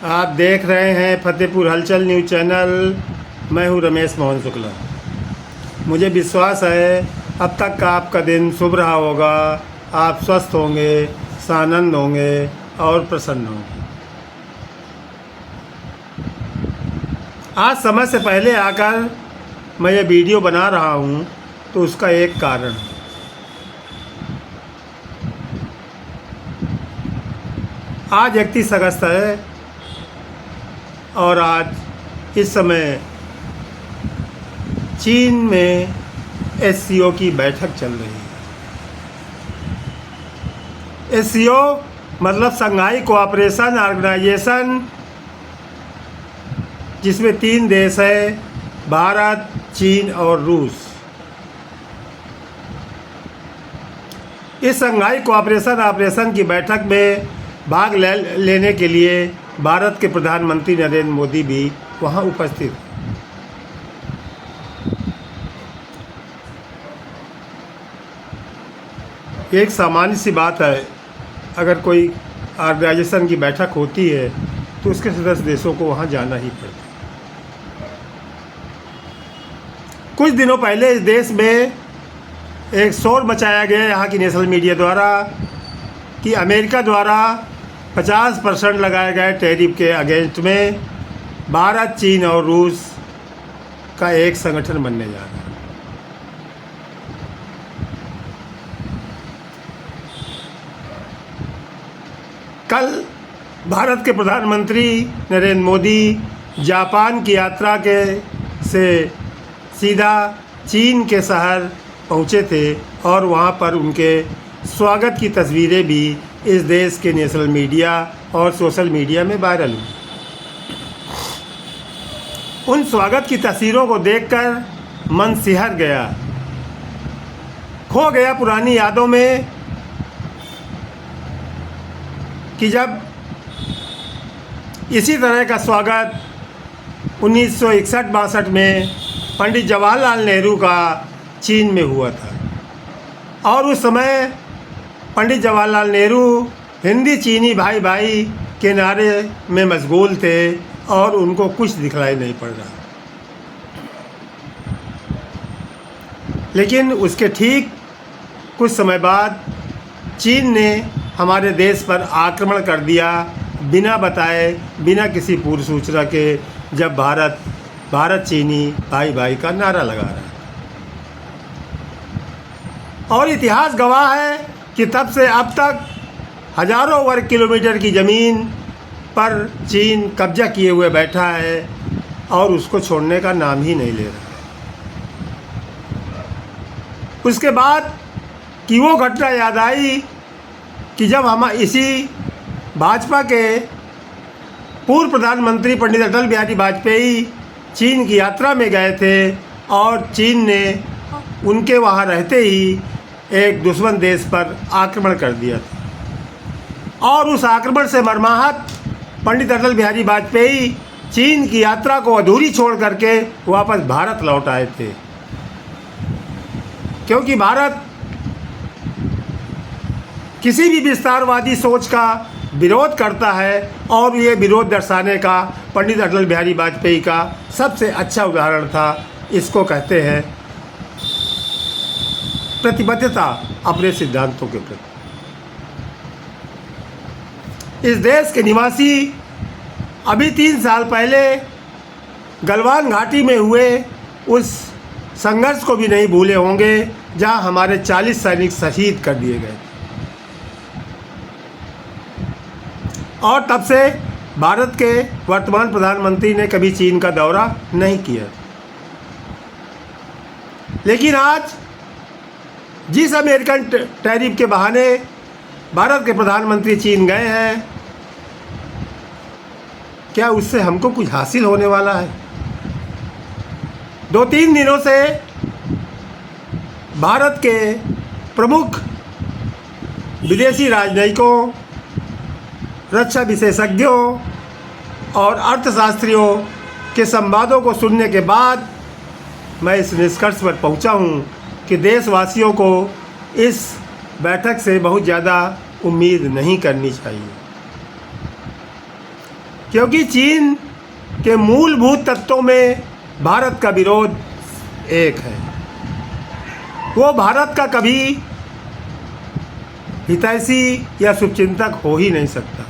आप देख रहे हैं फतेहपुर हलचल न्यूज़ चैनल। मैं हूं रमेश मोहन शुक्ला। मुझे विश्वास है अब तक का आपका दिन शुभ रहा होगा। आप स्वस्थ होंगे, सानंद होंगे और प्रसन्न होंगे। आज समय से पहले आकर मैं ये वीडियो बना रहा हूं तो उसका एक कारण है। आज 31 अगस्त है और आज इस समय चीन में SCO की बैठक चल रही है। SCO मतलब शंघाई कोऑपरेशन ऑर्गेनाइजेशन, जिसमें 3 देश है, भारत, चीन और रूस। इस शंघाई कोऑपरेशन ऑपरेशन की बैठक में भाग लेने के लिए भारत के प्रधानमंत्री नरेंद्र मोदी भी वहां उपस्थित हैं। एक सामान्य सी बात है, अगर कोई ऑर्गेनाइजेशन की बैठक होती है तो उसके सदस्य देशों को वहां जाना ही पड़ता है। कुछ दिनों पहले इस देश में एक शोर मचाया गया यहाँ की नेशनल मीडिया द्वारा कि अमेरिका द्वारा 50% लगाए गए टैरिफ के अगेंस्ट में भारत, चीन और रूस का एक संगठन बनने जा रहा है। कल भारत के प्रधानमंत्री नरेंद्र मोदी जापान की यात्रा से सीधा चीन के शहर पहुंचे थे और वहां पर उनके स्वागत की तस्वीरें भी इस देश के नेशनल मीडिया और सोशल मीडिया में वायरल हुई। उन स्वागत की तस्वीरों को देखकर मन सिहर गया, खो गया पुरानी यादों में कि जब इसी तरह का स्वागत 1961-62 में पंडित जवाहरलाल नेहरू का चीन में हुआ था। और उस समय पंडित जवाहरलाल नेहरू हिंदी चीनी भाई भाई के नारे में मशगूल थे और उनको कुछ दिखलाई नहीं पड़ रहा। लेकिन उसके ठीक कुछ समय बाद चीन ने हमारे देश पर आक्रमण कर दिया, बिना बताए, बिना किसी पूर्व सूचना के, जब भारत चीनी भाई भाई का नारा लगा रहा है। और इतिहास गवाह है कि तब से अब तक हजारों वर्ग किलोमीटर की ज़मीन पर चीन कब्जा किए हुए बैठा है और उसको छोड़ने का नाम ही नहीं ले रहा। उसके बाद कि वो घटना याद आई कि जब हम इसी भाजपा के पूर्व प्रधानमंत्री पंडित अटल बिहारी वाजपेयी चीन की यात्रा में गए थे और चीन ने उनके वहाँ रहते ही एक दुश्मन देश पर आक्रमण कर दिया था। और उस आक्रमण से मर्माहत पंडित अटल बिहारी वाजपेयी चीन की यात्रा को अधूरी छोड़ करके वापस भारत लौट आए थे, क्योंकि भारत किसी भी विस्तारवादी सोच का विरोध करता है और ये विरोध दर्शाने का पंडित अटल बिहारी वाजपेयी का सबसे अच्छा उदाहरण था। इसको कहते हैं प्रतिबद्धता अपने सिद्धांतों के प्रति। इस देश के निवासी अभी 3 साल पहले गलवान घाटी में हुए उस संघर्ष को भी नहीं भूले होंगे जहां हमारे 40 सैनिक शहीद कर दिए गए। और तब से भारत के वर्तमान प्रधानमंत्री ने कभी चीन का दौरा नहीं किया। लेकिन आज जिस अमेरिकन टैरिफ के बहाने भारत के प्रधानमंत्री चीन गए हैं, क्या उससे हमको कुछ हासिल होने वाला है? 2-3 दिनों से भारत के प्रमुख विदेशी राजनयिकों, रक्षा विशेषज्ञों और अर्थशास्त्रियों के संवादों को सुनने के बाद मैं इस निष्कर्ष पर पहुंचा हूं कि देशवासियों को इस बैठक से बहुत ज़्यादा उम्मीद नहीं करनी चाहिए। क्योंकि चीन के मूलभूत तत्वों में भारत का विरोध एक है। वो भारत का कभी हितैषी या शुभचिंतक हो ही नहीं सकता।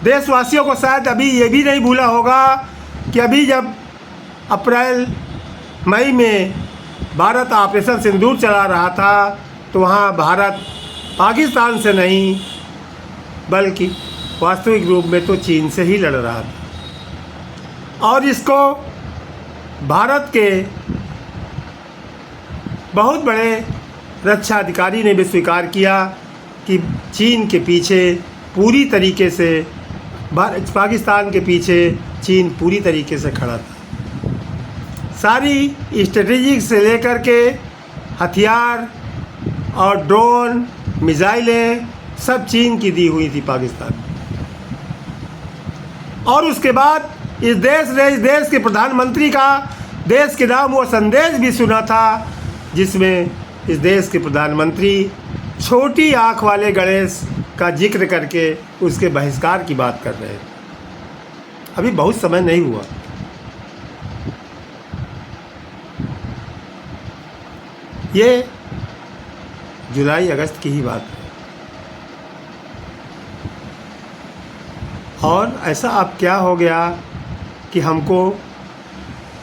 देशवासियों को शायद अभी ये भी नहीं भूला होगा कि अभी जब अप्रैल मई में भारत ऑपरेशन सिंदूर चला रहा था तो वहाँ भारत पाकिस्तान से नहीं बल्कि वास्तविक रूप में तो चीन से ही लड़ रहा था। और इसको भारत के बहुत बड़े रक्षा अधिकारी ने भी स्वीकार किया कि चीन के पीछे पूरी तरीके से पाकिस्तान के पीछे चीन पूरी तरीके से खड़ा था। सारी स्ट्रेटेजिक से लेकर के हथियार और ड्रोन मिसाइलें सब चीन की दी हुई थी पाकिस्तान। और उसके बाद इस देश के प्रधानमंत्री का देश के नाम वो संदेश भी सुना था जिसमें इस देश के प्रधानमंत्री छोटी आँख वाले गणेश का जिक्र करके उसके बहिष्कार की बात कर रहे थे। अभी बहुत समय नहीं हुआ। ये जुलाई अगस्त की ही बात है। और ऐसा अब क्या हो गया कि हमको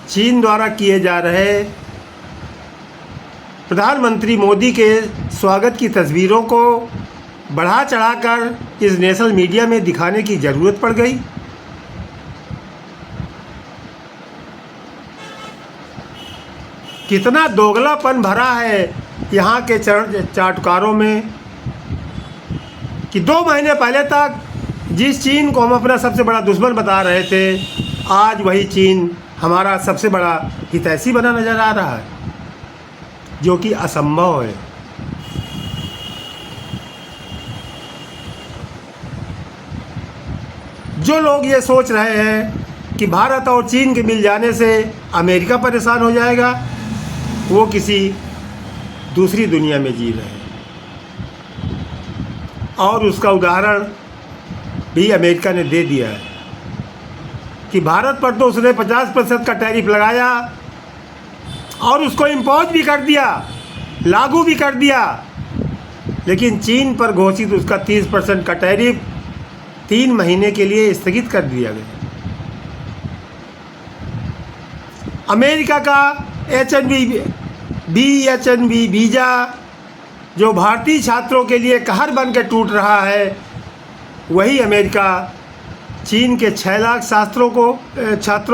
चीन द्वारा किए जा रहे प्रधानमंत्री मोदी के स्वागत की तस्वीरों को बढ़ा चढ़ाकर इस नेशनल मीडिया में दिखाने की ज़रूरत पड़ गई। कितना दोगलापन भरा है यहाँ के चाटुकारों में कि 2 महीने पहले तक जिस चीन को हम अपना सबसे बड़ा दुश्मन बता रहे थे, आज वही चीन हमारा सबसे बड़ा हितैषी बना नज़र आ रहा है, जो कि असंभव है। जो लोग ये सोच रहे हैं कि भारत और चीन के मिल जाने से अमेरिका परेशान हो जाएगा, वो किसी दूसरी दुनिया में जी रहे हैं। और उसका उदाहरण भी अमेरिका ने दे दिया है कि भारत पर तो उसने 50% का टैरिफ लगाया और उसको इम्पोज भी कर दिया, लागू भी कर दिया, लेकिन चीन पर घोषित उसका 30% का टैरिफ 3 महीने के लिए स्थगित कर दिया गया। अमेरिका का H-1B वीज़ा जो भारतीय छात्रों के लिए कहर बन के टूट रहा है, वही अमेरिका चीन के 6 लाख छात्रों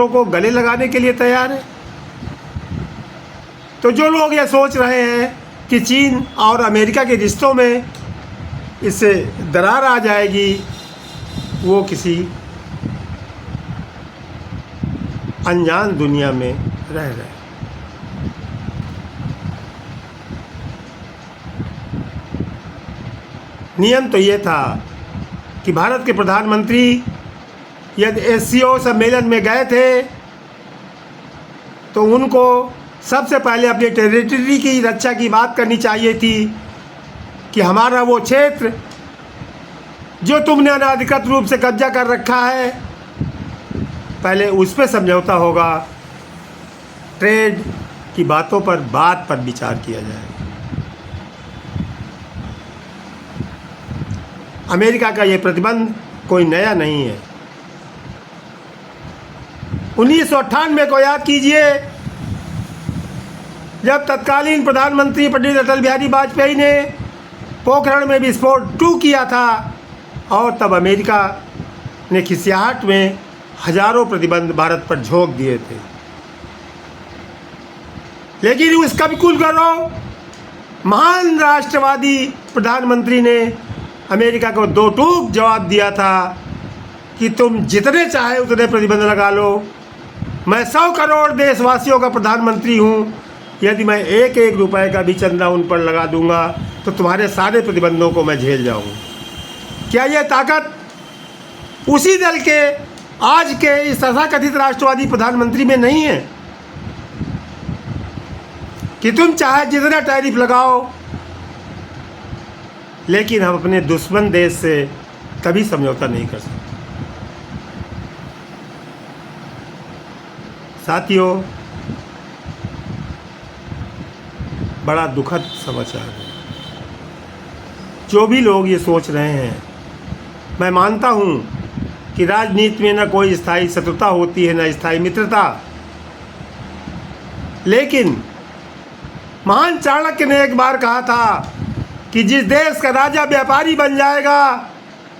को गले लगाने के लिए तैयार है। तो जो लोग ये सोच रहे हैं कि चीन और अमेरिका के रिश्तों में इससे दरार आ जाएगी, वो किसी अनजान दुनिया में रह रहे हैं। नियम तो ये था कि भारत के प्रधानमंत्री यदि SCO सम्मेलन में गए थे तो उनको सबसे पहले अपनी टेरिटरी की रक्षा की बात करनी चाहिए थी कि हमारा वो क्षेत्र जो तुमने अनाधिकृत रूप से कब्जा कर रखा है, पहले उस पर समझौता होगा, ट्रेड की बातों पर बात पर विचार किया जाए। अमेरिका का ये प्रतिबंध कोई नया नहीं है। 1998 को याद कीजिए, जब तत्कालीन प्रधानमंत्री पंडित अटल बिहारी वाजपेयी ने पोखरण में विस्फोट 2 किया था और तब अमेरिका ने खिसियाहट में हजारों प्रतिबंध भारत पर झोंक दिए थे। लेकिन उस कविकुल गौरव महान राष्ट्रवादी प्रधानमंत्री ने अमेरिका को 2 टूक जवाब दिया था कि तुम जितने चाहे उतने प्रतिबंध लगा लो, मैं 100 करोड़ देशवासियों का प्रधानमंत्री हूँ, यदि मैं 1-1 रुपए का भी चंदा उन पर लगा दूंगा तो तुम्हारे सारे प्रतिबंधों को मैं झेल जाऊँगा। क्या यह ताकत उसी दल के आज के इस तथाकथित राष्ट्रवादी प्रधानमंत्री में नहीं है कि तुम चाहे जितना टैरिफ लगाओ, लेकिन हम अपने दुश्मन देश से कभी समझौता नहीं कर सकते। साथियों, बड़ा दुखद समाचार है। जो भी लोग ये सोच रहे हैं, मैं मानता हूँ कि राजनीति में न कोई स्थायी शत्रुता होती है, न स्थायी मित्रता, लेकिन महान चाणक्य ने एक बार कहा था कि जिस देश का राजा व्यापारी बन जाएगा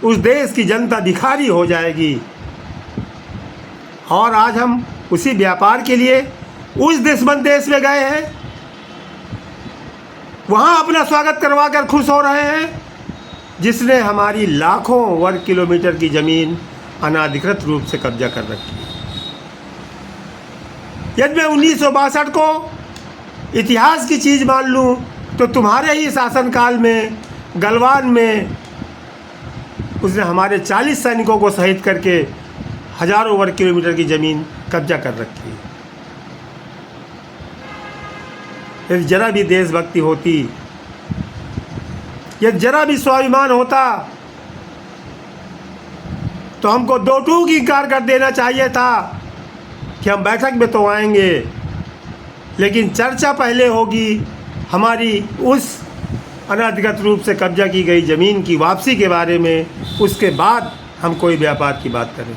उस देश की जनता भिखारी हो जाएगी। और आज हम उसी व्यापार के लिए उस दुश्मन देश में गए हैं, वहाँ अपना स्वागत करवा कर खुश हो रहे हैं जिसने हमारी लाखों वर्ग किलोमीटर की ज़मीन अनाधिकृत रूप से कब्जा कर रखी है। यदि मैं 1962 को इतिहास की चीज़ मान लूँ तो तुम्हारे ही शासनकाल में गलवान में उसने हमारे 40 सैनिकों को शहीद करके हजारों वर्ग किलोमीटर की ज़मीन कब्जा कर रखी है। यदि जरा भी देशभक्ति होती, यदि जरा भी स्वाभिमान होता तो हमको 2 टूक इनकार कर देना चाहिए था कि हम बैठक में तो आएंगे, लेकिन चर्चा पहले होगी हमारी उस अनाधिकृत रूप से कब्जा की गई ज़मीन की वापसी के बारे में, उसके बाद हम कोई व्यापार की बात करें।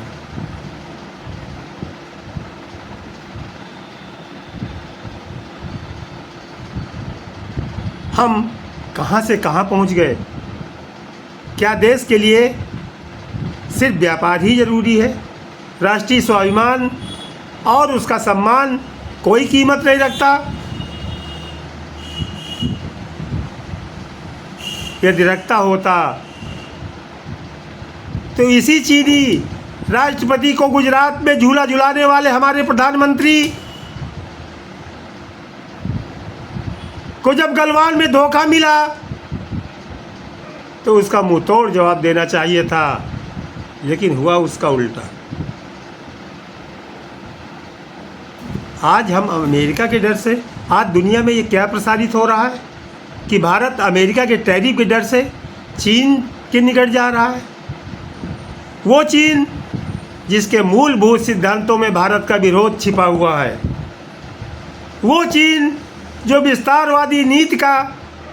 हम कहाँ से कहाँ पहुँच गए। क्या देश के लिए सिर्फ व्यापार ही ज़रूरी है? राष्ट्रीय स्वाभिमान और उसका सम्मान कोई कीमत नहीं रखता? यदि रखता होता तो इसी चीनी राष्ट्रपति को गुजरात में झूला झुलाने वाले हमारे प्रधानमंत्री को जब गलवान में धोखा मिला तो उसका मुंह तोड़ जवाब देना चाहिए था, लेकिन हुआ उसका उल्टा। आज हम अमेरिका के डर से, आज दुनिया में ये क्या प्रसारित हो रहा है कि भारत अमेरिका के टैरिफ के डर से चीन के निकट जा रहा है। वो चीन जिसके मूलभूत सिद्धांतों में भारत का विरोध छिपा हुआ है, वो चीन जो विस्तारवादी नीति का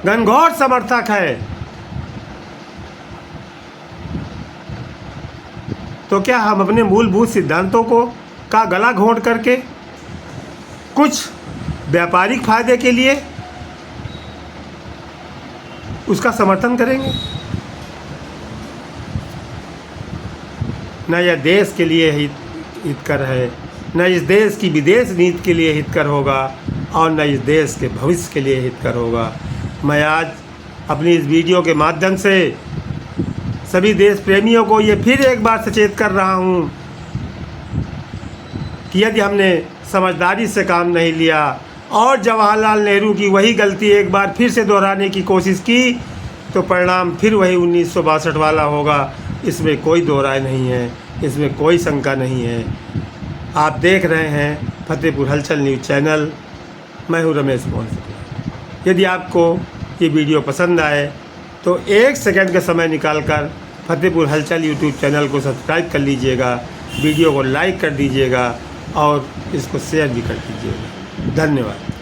घनघोर समर्थक है। तो क्या हम अपने मूलभूत सिद्धांतों को का गला घोंट करके कुछ व्यापारिक फायदे के लिए उसका समर्थन करेंगे? न यह देश के लिए हितकर है, न इस देश की विदेश नीति के लिए हितकर होगा, और न इस देश के भविष्य के लिए हितकर होगा। मैं आज अपनी इस वीडियो के माध्यम से सभी देश प्रेमियों को ये फिर एक बार सचेत कर रहा हूँ कि यदि हमने समझदारी से काम नहीं लिया और जवाहरलाल नेहरू की वही गलती एक बार फिर से दोहराने की कोशिश की तो परिणाम फिर वही 1962 वाला होगा। इसमें कोई दो राय नहीं है, इसमें कोई शंका नहीं है। आप देख रहे हैं फतेहपुर हलचल न्यूज़ चैनल। मैं हूँ रमेश मोहन शुक्ला। यदि आपको ये वीडियो पसंद आए तो 1 सेकंड का समय निकालकर फतेहपुर हलचल यूट्यूब चैनल को सब्सक्राइब कर लीजिएगा, वीडियो को लाइक कर दीजिएगा और इसको शेयर भी कर दीजिएगा। धन्यवाद।